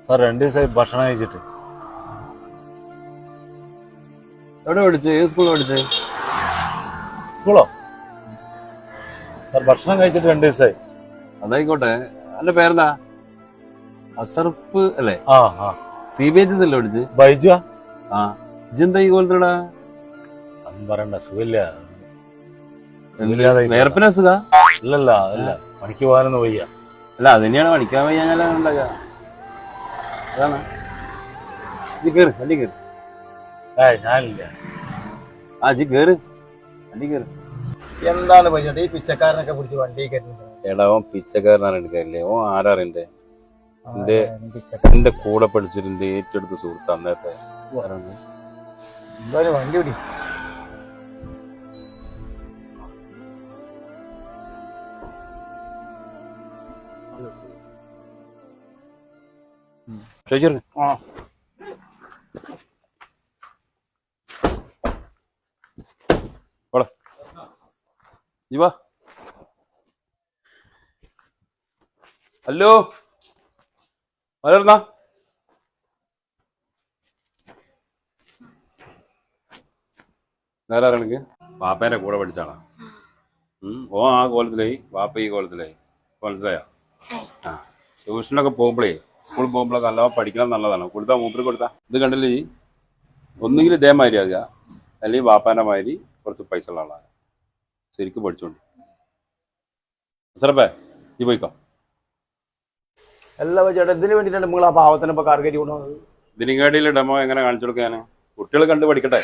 Sir 2 ദിവസമായി ഭക്ഷണം കഴിച്ചിട്ട്. എവിടെ പഠിച്ചു? ഏത് സ്കൂളിൽ പഠിച്ചേ? സ്കൂളോ? സാർ ഭക്ഷണം കഴിച്ചിട്ട് 2 ദിവസമായി. അതായിക്കോട്ടെ. എന്റെ പേരെന്താ? അസർഫ് അല്ലേ? ആ ആ. CBHS അല്ലേ പഠിച്ച്? ബൈജു ആ. ഇജെന്താ ഈ കോലത്തിലടാ? അതൊന്നും പറയണ്ട, സുഖമില്ല. നേരപ്പിന് അസുഖ? ഇല്ലല്ല, അല്ല, പണിക്ക് പോകാനൊന്നും വയ്യ. അല്ല, അത് തന്നെയാണ് പണിക്കാൻ വയ്യാഞ്ഞാലുണ്ടാക. അതാണ്. ഇജ്ജ് കേറ്, വണ്ടി കേറ്. ഞാനില്ല. ആ ഇജ്ജ് കേറ്, വണ്ടി കേറ്. എന്താണ് പൈസ ഈ പിച്ചക്കാരനൊക്കെ പിടിച്ച് വണ്ടി കയറ്റുന്നത്? എടാ, ഓൻ പിച്ചക്കാരനാണ് എടുക്കാറില്ലേ? ഓൻ ആരാറിന്റെ എന്റെ കൂടെ പഠിച്ചിട്ടുണ്ട്, ഏറ്റെടുത്ത സുഹൃത്ത് അന്നത്തെ. എന്തായാലും വണ്ടി പിടി. ചോദിച്ചു ജീവാ. ഹലോ, വളർന്നാ നേരാണെങ്കിൽ വാപ്പേന്റെ കൂടെ പഠിച്ചാളാ. ഓ ആ കോലത്തിലായി, വാപ്പ ഈ കോലത്തിലായി. മനസ്സിലായോ? ആ, ട്യൂഷനൊക്കെ പോകുമ്പോഴേ, സ്കൂളിൽ പോകുമ്പോഴൊക്കെ നല്ലവണ്ണം പഠിക്കണം നല്ലതാണ്. കൊടുത്താ മൂപ്പര് കൊടുത്താ ഇത് കണ്ടില്ലേ, ഒന്നുകിൽ ഇതേമാതിരി ആകുക, അല്ലെങ്കിൽ വാപ്പാന്റെ മാതിരി കുറച്ച് പൈസ ഉള്ള ആളാകുക. ശരിക്കും പഠിച്ചോണ്ട് സാറപ്പേ ഈ പോയിക്കോ. എല്ലാ ചേട്ടാ ഇതിന് വേണ്ടിയിട്ടാണ് നിങ്ങൾ ആ പാവത്തിന് ഇപ്പൊ കാർ കയറ്റി കൊണ്ടുപോകുന്നത്. ഇതിനിങ്ങാടിയിലെ ഡെമോ എങ്ങനെ കാണിച്ചു കൊടുക്കാൻ? കുട്ടികൾ കണ്ട് പഠിക്കട്ടെ.